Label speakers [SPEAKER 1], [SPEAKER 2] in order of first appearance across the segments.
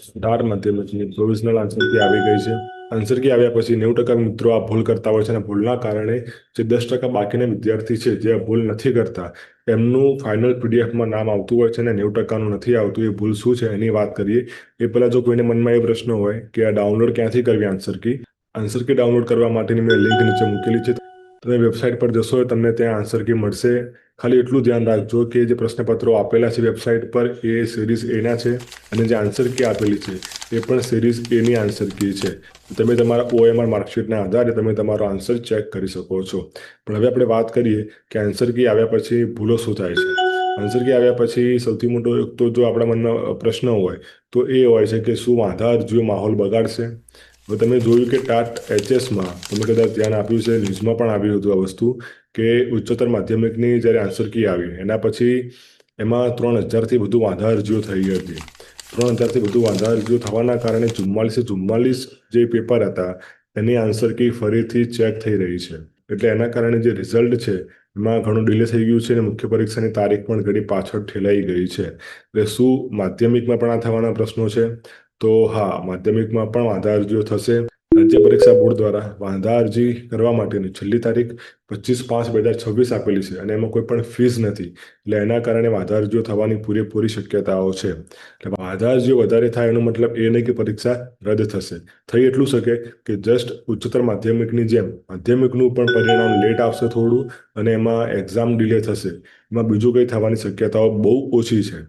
[SPEAKER 1] Star માધ્યમની provisional answer key આવી ગઈ છે। આન્સર કી આવ્યા પછી 90% મિત્રો આ ભૂલ કરતા હોય છે અને ભૂલના કારણે જે 10% બાકીના વિદ્યાર્થી છે જે ભૂલ નથી કરતા એમનું ફાઇનલ પીડીએફમાં નામ આવતું હોય છે અને 90%નું નથી આવતું। એ ભૂલ શું છે એની વાત કરીએ એ પહેલા જો કોઈને મનમાં એ પ્રશ્ન હોય કે આ ડાઉનલોડ ક્યાંથી કરવી આન્સર કી ડાઉનલોડ કરવા માટેની મેં લિંક નીચે મૂકેલી છે। તમે વેબસાઇટ પર જશો તમને ત્યાં આન્સર કી મળશે। ખાલી એટલું ધ્યાન રાખજો કે જે પ્રશ્નપત્રો આપેલા છે વેબસાઇટ પર એ સિરીઝ એના છે અને જે આન્સર કી આપેલી છે એ પણ સિરીઝ એની આન્સર કી છે। તમે તમારા OMR માર્કશીટના આધારે તમે તમારો આન્સર ચેક કરી શકો છો। પણ હવે આપણે વાત કરીએ કે આન્સર કી આવ્યા પછી ભૂલો શું થાય છે। આન્સર કી આવ્યા પછી સૌથી મોટો એક તો જો આપણા મનમાં પ્રશ્ન હોય તો એ હોય છે કે શું વાંધા અરજીઓ માહોલ બગાડશે। હવે તમે જોયું કે ટાટ HSમાં તમે કદાચ ધ્યાન આપ્યું છે ન્યૂઝમાં પણ આવ્યું હતું આ વસ્તુ કે ઉચ્ચતર માધ્યમિકની જ્યારે આન્સર કી આવી એના પછી એમાં 3000થી વધુ વાંધા અરજીઓ થઈ હતી। 3000થી વધુ વાંધા અરજીઓ થવાના કારણે 44 જે પેપર હતા એની આન્સર કી ફરીથી ચેક થઈ રહી છે। એટલે એના કારણે જે રિઝલ્ટ છે એમાં ઘણું ડિલે થઈ ગયું છે અને મુખ્ય પરીક્ષાની તારીખ પણ ઘણી પાછળ ઠેલાઈ ગઈ છે। એટલે શું માધ્યમિકમાં પણ આ થવાના પ્રશ્નો છે? તો હા, માધ્યમિકમાં પણ વાંધા અરજીઓ થશે। રાજ્ય પરીક્ષા બોર્ડ દ્વારા વાંધા અરજી કરવા માટેની છેલ્લી તારીખ 25/5/2026 આપેલી છે અને એમાં કોઈ પણ ફીસ નથી। એટલે એના કારણે વાંધા અરજીઓ થવાની પૂરેપૂરી શક્યતાઓ છે। એટલે વાંધા અરજીઓ વધારે થાય એનો મતલબ એ નહીં કે પરીક્ષા રદ થશે। થઈ એટલું શકે કે જસ્ટ ઉચ્ચતર માધ્યમિકની જેમ માધ્યમિકનું પણ પરિણામ લેટ આવશે થોડું અને એમાં એક્ઝામ ડિલે થશે। એમાં બીજું કંઈ થવાની શક્યતાઓ બહુ ઓછી છે।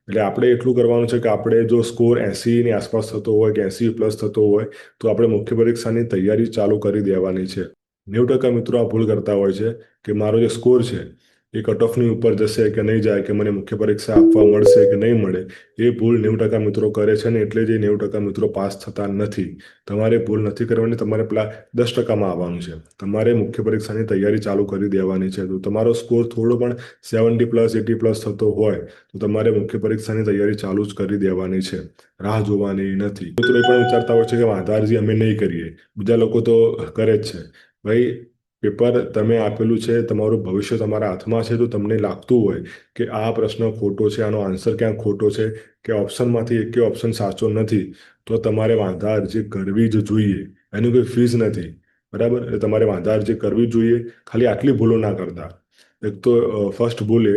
[SPEAKER 1] એટલે આપણે એટલું કરવાનું છે કે આપણે જો સ્કોર 80ની આસપાસ થતો હોય કે 80+ થતો હોય તો આપણે મુખ્ય પરીક્ષાની તૈયારી ચાલુ કરી દેવાની છે। 90% મિત્રો આ ભૂલ કરતા હોય છે કે મારો જે સ્કોર છે એ કટ ઓફની ઉપર જશે કે નહીં જાય કે મને મુખ્ય પરીક્ષા આપવા મળશે કે નહીં મળે એ ભૂલ 90% મિત્રો કરે છે ને એટલે જ એ 90% મિત્રો પાસ થતા નથી। તમારે ભૂલ નથી કરવાની, તમારે પેલા 10%માં આવવાનું છે। તમારે મુખ્ય પરીક્ષાની તૈયારી ચાલુ કરી દેવાની છે। તો તમારો સ્કોર થોડો પણ 70+, 80+ થતો હોય તો તમારે મુખ્ય પરીક્ષાની તૈયારી ચાલુ જ કરી દેવાની છે। રાહ જોવાની નથી। મિત્રો એ પણ વિચારતા હોય છે કે વાંધા અરજી અમે નહીં કરીએ, બીજા લોકો તો કરે જ છે। ભાઈ, પેપર તમે આપેલું છે, તમારું ભવિષ્ય તમારા હાથમાં છે। તો તમને લાગતું હોય કે આ પ્રશ્ન ખોટો છે, આનો આન્સર ક્યાં ખોટો છે કે ઓપ્શનમાંથી એક ઓપ્શન સાચો નથી તો તમારે વાંધા અરજી કરવી જ જોઈએ। એની કોઈ ફીસ નથી, બરાબર? એટલે તમારે વાંધા અરજી કરવી જ જોઈએ। ખાલી આટલી ભૂલો ના કરતા। એક તો ફર્સ્ટ ભૂલ એ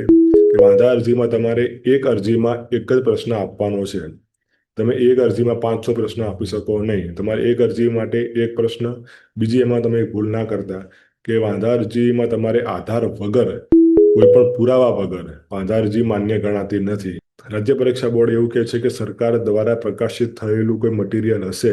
[SPEAKER 1] કે વાંધા અરજીમાં તમારે એક અરજીમાં એક જ પ્રશ્ન આપવાનો છે। તમે એક અરજીમાં 500 પ્રશ્ન આપી શકો નહીં। તમારે એક અરજી માટે એક પ્રશ્ન। બીજી એમાં તમે એક ભૂલ ના કરતા કે વાંધા અરજીમાં તમારે આધાર વગર કોઈ પણ પુરાવા વગર વાંધા અરજી માન્ય ગણાતી નથી। રાજ્ય પરીક્ષા બોર્ડ એવું કહે છે કે સરકાર દ્વારા પ્રકાશિત થયેલું કોઈ મટીરિયલ હશે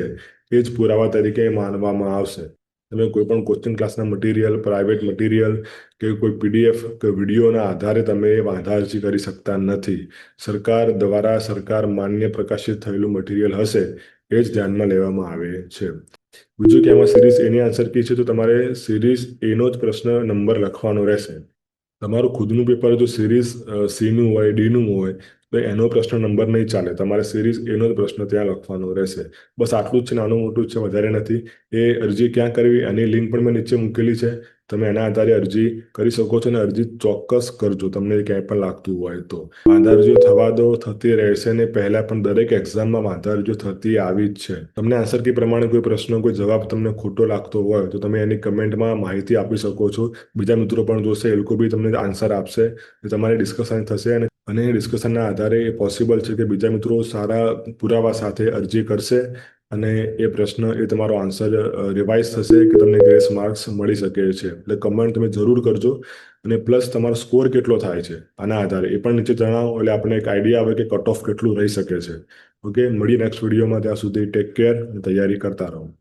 [SPEAKER 1] એ જ પુરાવા તરીકે માનવામાં આવશે। તમે કોઈ પણ કોચિંગ ક્લાસના મટીરિયલ, પ્રાઇવેટ મટીરિયલ કે કોઈ PDF કે વિડીયોના આધારે તમે વાંધા અરજી કરી શકતા નથી। સરકાર દ્વારા સરકાર માન્ય પ્રકાશિત થયેલું મટીરિયલ હશે એ જ ધ્યાનમાં લેવામાં આવે છે। બીજું કે આમાં સિરીઝ એની આન્સર કી છે તો તમારે સિરીઝ એનો જ પ્રશ્ન નંબર લખવાનો રહેશે। તમારું ખુદનું પેપર જો સિરીઝ Cનું હોય, Dનું હોય તો એનો પ્રશ્ન નંબર નહીં ચાલે। તમારે સિરીઝ એનો જ પ્રશ્ન ત્યાં લખવાનો રહેશે। બસ આટલું જ છે, નાનું મોટું જ છે, વધારે નથી। એ અરજી ક્યાં કરવી એની લિંક પણ મેં નીચે મૂકેલી છે। તમે એના આધારે અરજી કરી શકો છો અને અરજી ચોક્કસ કરજો તમને ક્યાંય પણ લાગતું હોય તો। વાંધા અરજીઓ થવા દો, થતી રહેશે ને પહેલાં પણ દરેક એક્ઝામમાં વાંધા અરજીઓ થતી આવી જ છે। તમને આન્સર કી પ્રમાણે કોઈ પ્રશ્ન, કોઈ જવાબ તમને ખોટો લાગતો હોય તો તમે એની કમેન્ટમાં માહિતી આપી શકો છો। બીજા મિત્રો પણ જોશે, એ લોકો બી તમને આન્સર આપશે। તમારી ડિસ્કશન થશે અને એ ડિસ્કશનના આધારે એ પોસિબલ છે કે બીજા મિત્રો સારા પુરાવા સાથે અરજી કરશે અને એ પ્રશ્ન, એ તમારો આન્સર રિવાઇઝ થશે કે તમને ગ્રેસ માર્ક્સ મળી શકે છે। એટલે કમેન્ટ તમે જરૂર કરજો અને પ્લસ તમારો સ્કોર કેટલો થાય છે આના આધારે એ પણ નીચે જણાવો એટલે આપણે એક આઈડિયા આવે કે કટ ઓફ કેટલું રહી શકે છે। ઓકે, મળીએ નેક્સ્ટ વિડીયોમાં। ત્યાં સુધી ટેક કેર અને તૈયારી કરતા રહો।